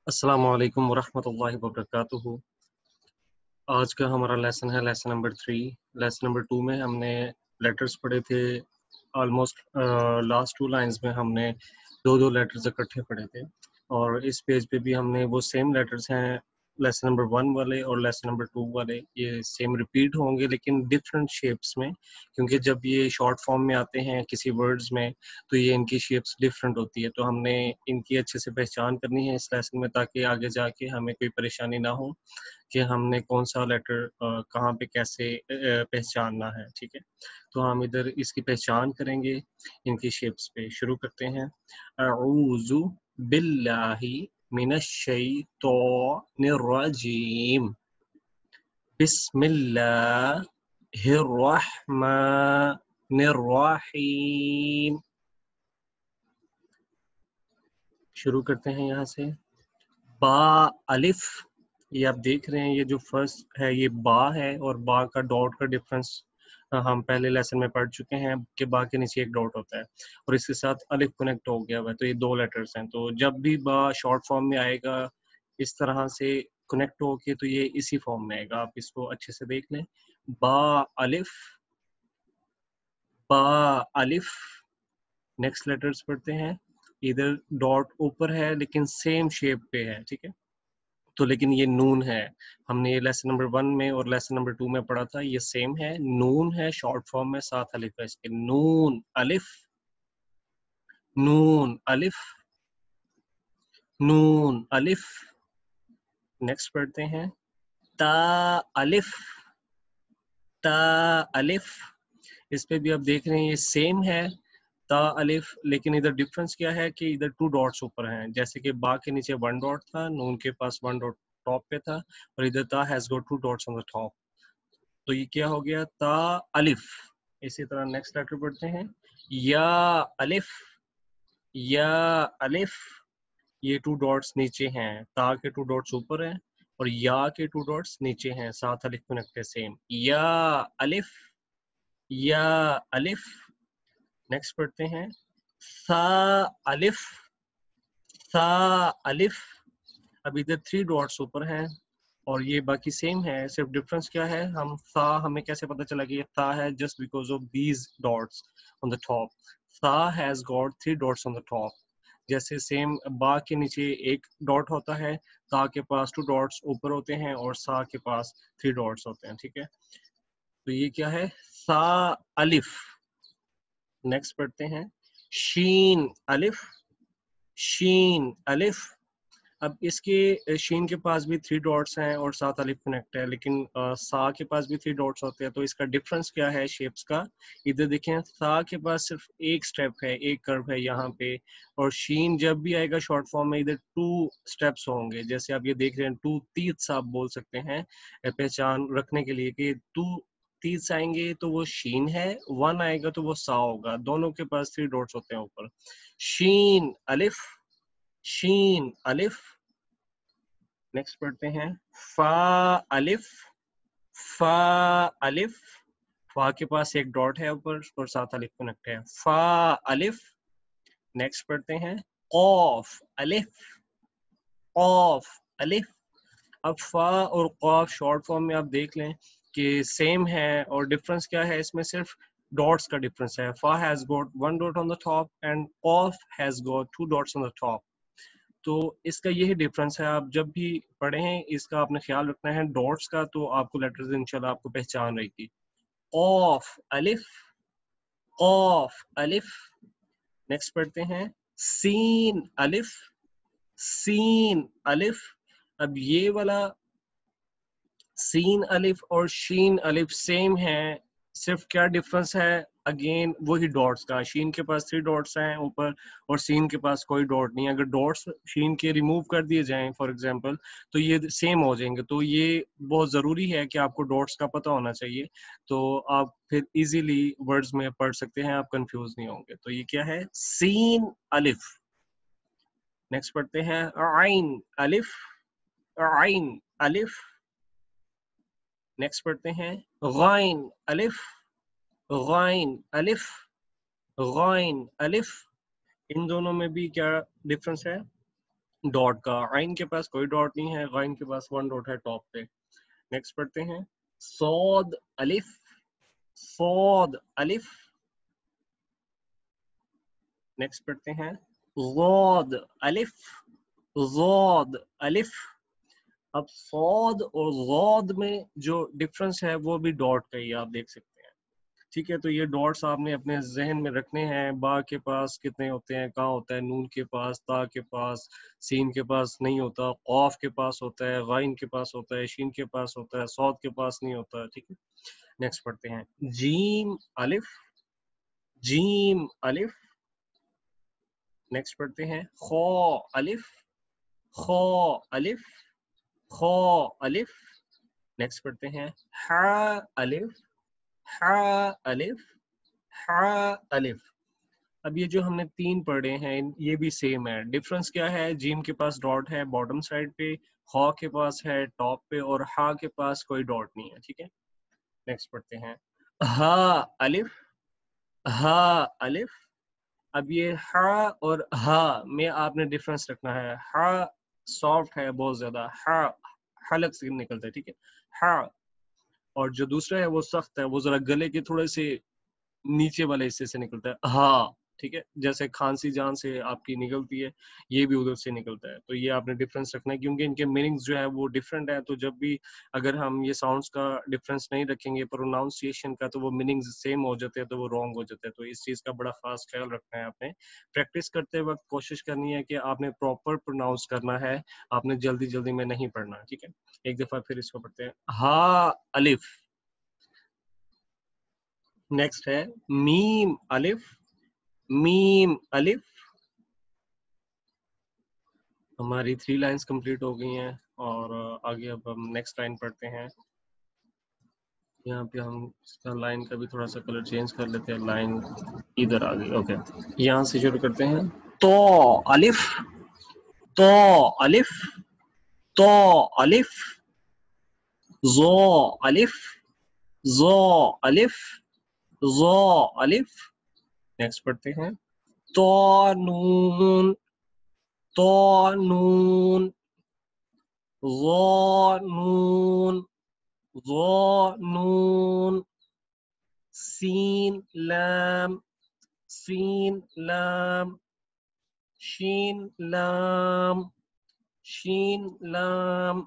अस्सलाम वालेकुम वरहमतुल्लाहि वबरकातुहू। आज का हमारा लेसन है लेसन नंबर 3। लेसन नंबर 2 में हमने लेटर्स पढ़े थे। ऑलमोस्ट लास्ट 2 लाइंस में हमने दो लेटर्स इकट्ठे पढ़े थे और इस पेज पे भी हमने वो सेम लेटर्स हैं लेसन नंबर 1 वाले और लेसन नंबर 2 वाले, ये सेम रिपीट होंगे लेकिन डिफरेंट शेप्स में, क्योंकि जब ये शॉर्ट फॉर्म में आते हैं किसी वर्ड्स में तो ये इनकी शेप्स डिफरेंट होती है। तो हमने इनकी अच्छे से पहचान करनी है इस लेसन में, ताकि आगे जाके हमें कोई परेशानी ना हो कि हमने कौन सा लेटर कहाँ पे कैसे पहचानना है। ठीक है, तो हम इधर इसकी पहचान करेंगे इनकी शेप्स पे। शुरू करते हैं। अऊज़ु बिल्लाहि मिनश शैतानिर रजीम, बिस्मिल्लाहिर रहमानिर रहीम। शुरू करते हैं यहाँ से। बा अलिफ, ये आप देख रहे हैं, ये जो फर्स्ट है ये बा है और बा का डॉट का डिफरेंस हम पहले लेसन में पढ़ चुके हैं कि बा के नीचे एक डॉट होता है और इसके साथ अलिफ कनेक्ट हो गया हुआ है, तो ये 2 लेटर्स हैं। तो जब भी बा शॉर्ट फॉर्म में आएगा इस तरह से कनेक्ट होके तो ये इसी फॉर्म में आएगा। आप इसको अच्छे से देख लें। बा अलिफ, बा अलिफ। नेक्स्ट लेटर्स पढ़ते हैं। इधर डॉट ऊपर है लेकिन सेम शेप पे है, ठीक है, तो लेकिन ये नून है। हमने ये लेसन नंबर 1 में और लेसन नंबर 2 में पढ़ा था, ये सेम है, नून है शॉर्ट फॉर्म में, साथ अलिफ है इसके। नून अलिफ, नून अलिफ, नून अलिफ। नेक्स्ट पढ़ते हैं। ता अलिफ, ता अलिफ। इस पे भी आप देख रहे हैं ये सेम है, ता अलिफ, लेकिन इधर डिफरेंस क्या है कि इधर 2 डॉट्स ऊपर हैं। जैसे कि बा के नीचे 1 डॉट था, नून के पास 1 डॉट टॉप पे था और इधर ता has got 2 dots on the top, तो ये क्या हो गया, ता अलिफ। इसी तरह नेक्स्ट लेटर पढ़ते हैं। या अलिफ, या अलिफ। ये 2 डॉट्स नीचे हैं, ता के 2 डॉट्स ऊपर हैं और या के 2 डॉट्स नीचे हैं, साथ अलिफ कनेक्ट है सेम। या अलिफ, या अलिफ। नेक्स्ट पढ़ते हैं। सा अलिफ, सा अलिफ। अब इधर 3 डॉट्स ऊपर हैं और ये बाकी सेम है, सिर्फ डिफरेंस क्या है, हम सा, हमें कैसे पता चला कि ये सा है, just because of these dots on the top. सा has got 3 dots on the top. जैसे सेम बा के नीचे एक डॉट होता है, ता के पास 2 डॉट्स ऊपर होते हैं और सा के पास 3 डॉट्स होते हैं, ठीक है। तो ये क्या है, सा अलिफ। नेक्स्ट पढ़ते हैं। शीन अलिफ, शीन अलिफ। अब इसके शीन के पास भी 3 डॉट्स हैं और साथ अलिफ कनेक्ट है, लेकिन सा के पास भी 3 डॉट्स होते हैं, तो इसका डिफरेंस क्या है शेप्स का। इधर देखें, सा के पास सिर्फ एक स्टेप है, एक कर्व है यहाँ पे, और शीन जब भी आएगा शॉर्ट फॉर्म में इधर 2 स्टेप्स होंगे। जैसे आप ये देख रहे हैं, 2 तीत सा आप बोल सकते हैं पहचान रखने के लिए कि 2 तीत आएंगे तो वो शीन है, 1 आएगा तो वो सा होगा, दोनों के पास 3 डॉट्स होते हैं ऊपर। शीन अलिफ, शीन अलिफ। नेक्स्ट पढ़ते हैं। फा अलिफ, फा अलिफ। फा के पास एक डॉट है ऊपर और साथ अलिफ कनेक्ट है, फा अलिफ। नेक्स्ट पढ़ते हैं। कॉफ अलिफ, कॉफ अलिफ। अब फा और कॉफ शॉर्ट फॉर्म में आप देख लें कि सेम है और डिफरेंस क्या है इसमें, सिर्फ डॉट्स का डिफरेंस है। फा has got 1 dot on the top and कॉफ has got 2 dots on the top. तो इसका यही डिफरेंस है। आप जब भी पढ़ें इसका आपने ख्याल रखना है डॉट्स का, तो आपको लेटर्स इंशाल्लाह आपको पहचान रहेगी। ऑफ अलिफ, ऑफ अलिफ। नेक्स्ट पढ़ते हैं। सीन अलिफ, सीन अलिफ। अब ये वाला सीन अलिफ और शीन अलिफ सेम है, सिर्फ क्या डिफरेंस है, अगेन वही डॉट्स का। शीन के पास 3 डॉट्स हैं ऊपर और सीन के पास कोई डॉट नहीं है। अगर डॉट्स शीन के रिमूव कर दिए जाएं फॉर एग्जांपल तो ये सेम हो जाएंगे। तो ये बहुत ज़रूरी है कि आपको डॉट्स का पता होना चाहिए, तो आप फिर इजीली वर्ड्स में पढ़ सकते हैं, आप कंफ्यूज नहीं होंगे। तो ये क्या है, सीन अलिफ। नेक्स्ट पढ़ते हैं। आइन अलिफ, आइन अलिफ। नेक्स्ट पढ़ते हैं। गाइन अलिफ, गाइन अलिफ, गाइन अलिफ। इन दोनों में भी क्या डिफरेंस है, डॉट का, आइन के पास कोई डॉट नहीं है, गाइन के पास 1 डॉट है टॉप पे। नेक्स्ट पढ़ते हैं सौद अलिफ, सौद अलिफ। नेक्स्ट पढ़ते हैं ज़ाद अलिफ, ज़ाद अलिफ। अब सौद और ज़ाद में जो डिफरेंस है वो भी डॉट का ही आप देख सकते हैं। ठीक है, तो ये डॉट्स आपने अपने जहन में रखने हैं। बा के पास कितने होते हैं, कहाँ होता है, नून के पास, ता के पास, सीन के पास नहीं होता, कौफ के पास होता है, गाइन के पास होता है, शीन के पास होता है, सौद के पास नहीं होता। ठीक है, नेक्स्ट पढ़ते हैं जीम अलिफ, जीम अलिफ। नेक्स्ट पढ़ते हैं खो अलिफ, खो अलिफ, खो अलिफ। नेक्स्ट पढ़ते हैं हा अलिफ, हा अलिफ, हा अलिफ। अब ये जो हमने 3 पढ़े हैं ये भी सेम है। डिफरेंस क्या है, जीम के पास डॉट है बॉटम साइड पे, खा के पास है टॉप पे, और हा के पास कोई डॉट नहीं है। ठीक है, नेक्स्ट पढ़ते हैं हा अलिफ, हा अलिफ। अब ये हा और हा में आपने डिफरेंस रखना है। हा सॉफ्ट है बहुत ज्यादा, हा हलक से निकलता है। ठीक है, हा। और जो दूसरा है वो सख्त है, वो जरा गले के थोड़े से नीचे वाले हिस्से से निकलता है। हाँ, ठीक है, जैसे खांसी जान से आपकी निकलती है, ये भी उधर से निकलता है। तो ये आपने डिफरेंस रखना है, क्योंकि इनके मीनिंग्स जो है वो डिफरेंट है। तो जब भी अगर हम ये साउंड्स का डिफरेंस नहीं रखेंगे प्रोनाउंसिएशन का, तो वो मीनिंग्स सेम हो जाते हैं, तो वो रॉन्ग हो जाते हैं। तो इस चीज़ का बड़ा खास ख्याल रखना है आपने। प्रैक्टिस करते वक्त कोशिश करनी है कि आपने प्रॉपर प्रोनाउंस करना है, आपने जल्दी जल्दी में नहीं पढ़ना। ठीक है, एक दफा फिर इसको पढ़ते हैं हा अलिफ। नेक्स्ट है मीम अलिफ, मीम अलिफ। हमारी 3 लाइंस कंप्लीट हो गई हैं, और आगे अब हम नेक्स्ट लाइन पढ़ते हैं। यहाँ पे हम इसका लाइन का भी थोड़ा सा कलर चेंज कर लेते हैं। लाइन इधर आ गई, ओके। यहाँ से शुरू करते हैं तो अलिफ, तो अलिफ, तो अलिफ, जो अलिफ, जो अलिफ, जो अलिफ। नेक्स्ट पढ़ते हैं तो नून, तो नून, जो नून, जो नून, सीन लाम, सीन लाम, शीन लाम, शीन लाम।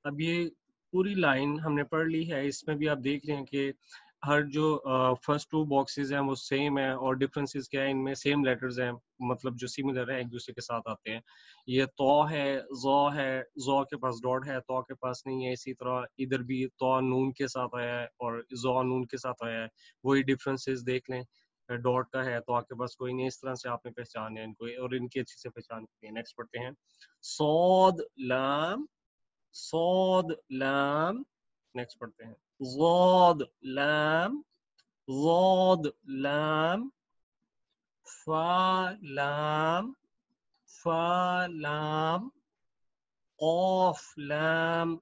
अब ये पूरी लाइन हमने पढ़ ली है। इसमें भी आप देख रहे हैं कि हर जो फर्स्ट 2 बॉक्सेस हैं वो सेम है, और डिफरेंसेस क्या है, इनमें सेम लेटर्स हैं, मतलब जो सिमिलर है एक दूसरे के साथ आते हैं। ये तो है, जो है, जो के पास डॉट है, तो के पास नहीं है। इसी तरह इधर भी तो नून के साथ आया है और जो नून के साथ आया है, वही डिफरेंसेस देख लें। डॉट का है तो आपके पास कोई नहीं। इस तरह से आपने पहचान है इनको, और इनकी अच्छी से पहचान की है। नेक्स्ट पढ़ते हैं सौद लाम, صاد لام। नेक्स्ट पढ़ते हैं ज़ाद लाम, ज़ाद लाम, फा लाम, फा लाम, क़ाफ लाम,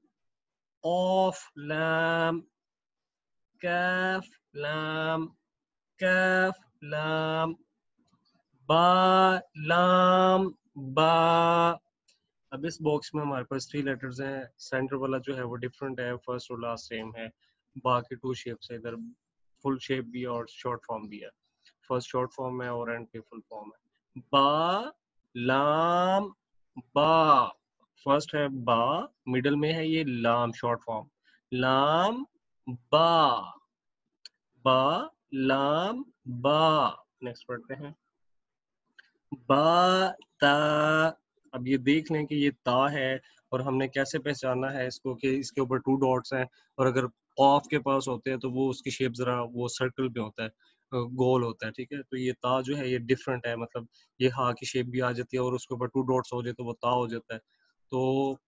क़ाफ लाम, काफ लाम, काफ लाम, बा लाम, बा। अब इस बॉक्स में हमारे पास 3 लेटर्स हैं। सेंटर वाला जो है वो डिफरेंट है, फर्स्ट और लास्ट सेम है। बाकी 2 शेप्स है, इधर फुल शेप भी है और शॉर्ट फॉर्म भी है। फर्स्ट शॉर्ट फॉर्म है और एंड पे फुल फॉर्म है। बा लाम बा, फर्स्ट है बा, मिडल में है ये लाम शॉर्ट फॉर्म, लाम बा, बा लाम बा। नेक्स्ट पढ़ते हैं बा ता। अब ये देख लें कि ये ता है, और हमने कैसे पहचाना है इसको कि इसके ऊपर 2 डॉट्स हैं, और अगर कॉफ के पास होते हैं तो वो उसकी शेप जरा वो सर्कल में होता है, गोल होता है। ठीक है, तो ये ता जो है ये डिफरेंट है, मतलब ये हा की शेप भी आ जाती है और उसके ऊपर 2 डॉट्स हो जाए तो वो ता हो जाता है। तो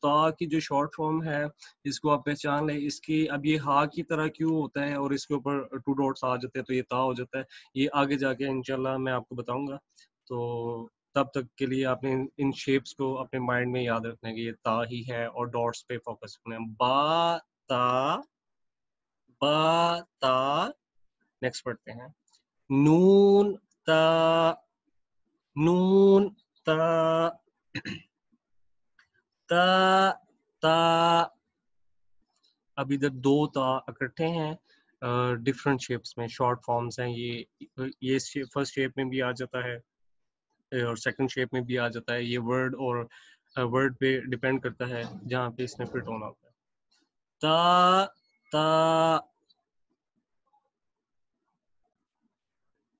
ता की जो शॉर्ट फॉर्म है इसको आप पहचान लें। इसकी अब ये हा की तरह क्यों होता है और इसके ऊपर 2 डॉट्स आ जाते हैं तो ये ता हो जाता है, ये आगे जाके इंशाल्लाह मैं आपको बताऊंगा। तो तब तक के लिए आपने इन शेप्स को अपने माइंड में याद रखना है कि ये ता ही है, और डॉट्स पे फोकस करना है। बा ता, बा ता। नेक्स्ट पढ़ते हैं नून ता, नून ता। تا تا اب ادھر دو تا اکٹھے ہیں ڈفرنٹ شیپس میں، شارٹ فارمز ہیں. یہ فرسٹ شیپ میں بھی آ جاتا ہے اور سیکنڈ شیپ میں بھی آ جاتا ہے. یہ ورڈ اور ورڈ پہ ڈیپینڈ کرتا ہے جہاں پہ اس نے فٹ ہونا ہوتا ہے. تا تا.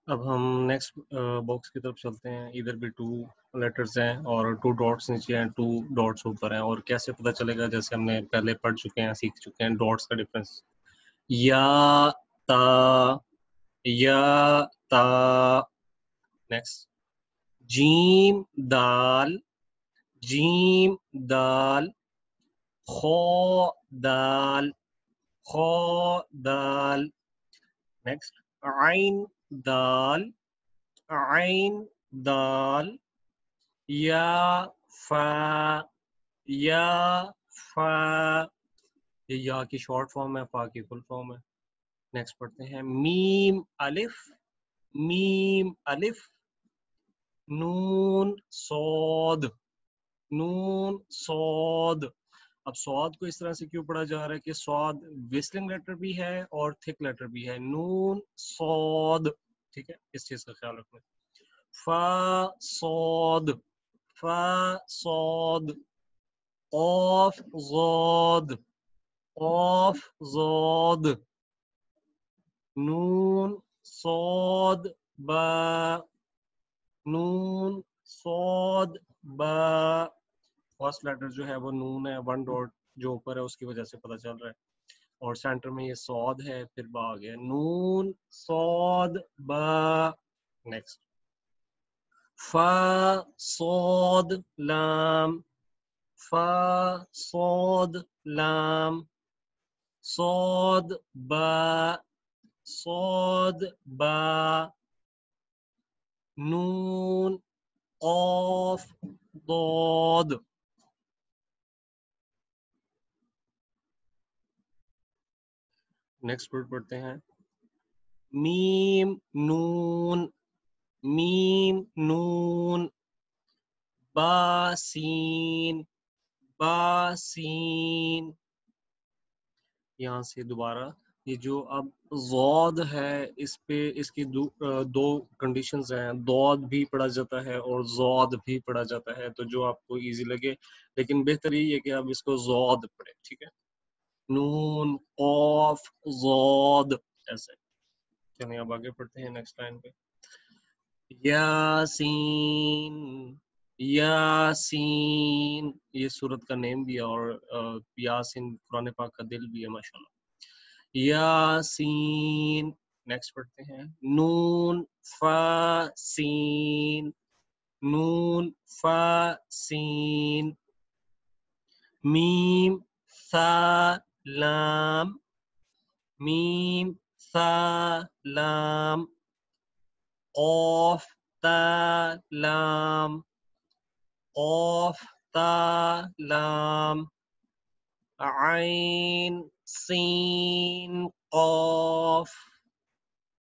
اب ہم نیکسٹ باکس کی طرف چلتے ہیں. ادھر بھی 2 لیٹرز ہیں اور 2 ڈاٹس نیچے ہیں، 2 ڈاٹس اوپر ہیں. اور کیسے پتہ چلے گا؟ جیسے ہم نے پہلے پڑھ چکے ہیں، سیکھ چکے ہیں ڈاٹس کا ڈفرنس. یا تا، یا تا. نیکسٹ جیم دال، جیم دال. خو دال، خو دال. نیکسٹ عین دال، عین دال. یا فا، یا فا. یہ یا کی شارٹ فارم ہے، فا کی فل فارم ہے. نیکسٹ پڑھتے ہیں میم الف، میم الف. نون صاد، نون صاد. اب صاد کو اس طرح سے کیوں پڑھا جا رہا ہے کہ صاد وسلنگ لیٹر بھی ہے اور تھک لیٹر بھی ہے. نون صاد، ٹھیک ہے، اس چیز کا خیال رکھنا. فا صاد، فا صاد. قاف ضاد، قاف ضاد. نون صاد با، نون صاد با. فرسٹ لیٹر جو ہے وہ نون ہے، 1 ڈاٹ جو اوپر ہے اس کی وجہ سے پتہ چل رہا ہے. اور سینٹر میں یہ صاد ہے، پھر با آ گیا. نون صاد با. نیکسٹ فا صاد لام، فا صاد لام. صاد با، صاد با. نون قاف ضاد. نیکسٹ ورڈ پڑھتے ہیں میم نون، میم نون. با سین، با سین. یہاں سے دوبارہ یہ جو اب ضاد ہے، اس پہ اس کی دو کنڈیشنز ہیں. ضاد بھی پڑھا جاتا ہے اور ضاد بھی پڑھا جاتا ہے، تو جو آپ کو ایزی لگے. لیکن بہتر یہ ہے کہ آپ اس کو ضاد پڑھیں، ٹھیک ہے. نون قاف ضاد ایسے. چلیے اب آگے پڑھتے ہیں نیکسٹ لائن پہ. یاسین، یاسین. یہ سورت کا نیم بھی ہے اور یاسین قرآن پاک کا دل بھی ہے ماشاءاللہ. یاسین. نیکسٹ پڑھتے ہیں نون فا سین، نون فا سین. میم ثا لام، میم ثا لام. قاف تا لام، قاف تا لام. عین سین قاف،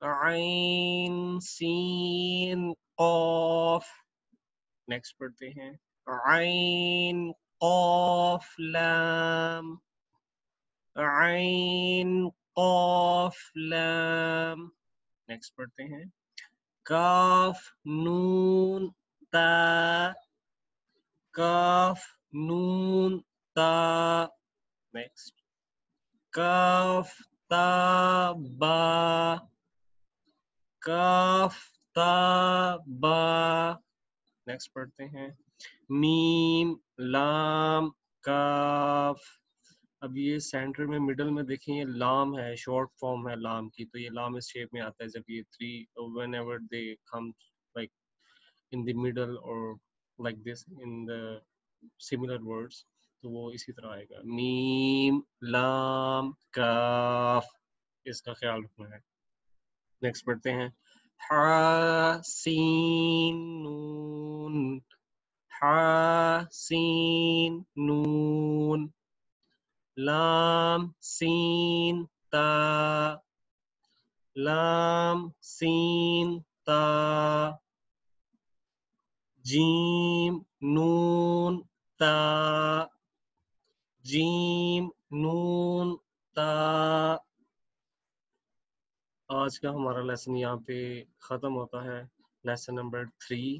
عین سین قاف. نیکسٹ پڑھتے ہیں عین قاف لام، عین قاف لام. نیکسٹ پڑھتے ہیں کاف نون تا، کاف نون تا. نیکسٹ کاف تا با، کاف تا با. نیکسٹ پڑھتے ہیں میم لام کاف. اب یہ سینٹر میں مڈل میں دیکھیں یہ لام ہے، شارٹ فارم ہے لام کی. تو یہ لام اس شیپ میں آتا ہے جب یہ 3 whenever they come like in the middle or like this in the similar words, تو وہ اسی طرح آئے گا. میم لام کاف، اس کا خیال رکھنا ہے. نیکسٹ پڑھتے ہیں حا سین نون، حا سین نون. لام سین تا، لام سین تا. جیم नून ता जीम नून ता। आज का हमारा लेसन यहाँ पे ख़त्म होता है, लेसन नंबर 3।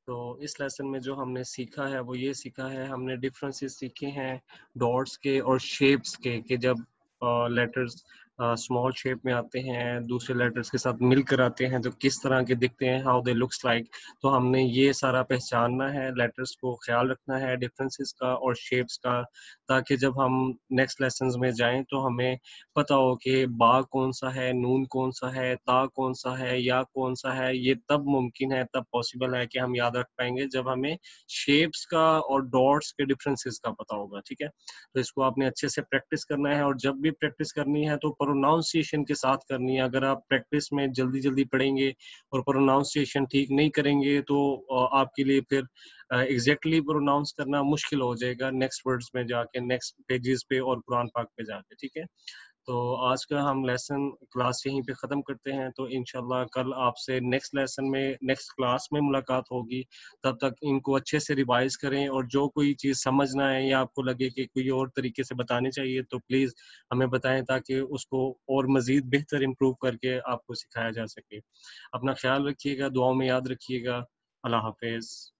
तो इस लेसन में जो हमने सीखा है वो ये सीखा है, हमने डिफरेंसेस सीखे हैं डॉट्स के और शेप्स के, कि जब लेटर्स स्मॉल शेप में आते हैं, दूसरे लेटर्स के साथ मिलकर आते हैं तो किस तरह के दिखते हैं, हाउ दे लुक्स लाइक। तो हमने ये सारा पहचानना है, लेटर्स को ख्याल रखना है डिफरेंसेस का और शेप्स का, ताकि जब हम नेक्स्ट लेसन्स में जाएं तो हमें पता हो कि बा कौन सा है, नून कौन सा है, ता कौन सा है, या कौन सा है। ये तब मुमकिन है, तब पॉसिबल है कि हम याद रख पाएंगे जब हमें शेप्स का और डॉट्स के डिफरेंसेस का पता होगा। ठीक है, तो इसको आपने अच्छे से प्रैक्टिस करना है, और जब भी प्रैक्टिस करनी है तो प्रोनाउंसिएशन के साथ करनी है। अगर आप प्रैक्टिस में जल्दी जल्दी पढ़ेंगे और प्रोनाउंसिएशन ठीक नहीं करेंगे तो आपके लिए फिर एग्जैक्टली प्रोनाउंस करना मुश्किल हो जाएगा नेक्स्ट वर्ड्स में जाके, नेक्स्ट पेजेस पे और कुरान पाक पे जाके। ठीक है, तो आज का हम लेसन क्लास यहीं पे ख़त्म करते हैं। तो इंशाल्लाह कल आपसे नेक्स्ट लेसन में, नेक्स्ट क्लास में मुलाकात होगी। तब तक इनको अच्छे से रिवाइज करें, और जो कोई चीज़ समझना है या आपको लगे कि कोई और तरीके से बतानी चाहिए तो प्लीज़ हमें बताएं, ताकि उसको और मज़ीद बेहतर इम्प्रूव करके आपको सिखाया जा सके। अपना ख्याल रखिएगा, दुआओं में याद रखिएगा। अल्लाह हाफिज़।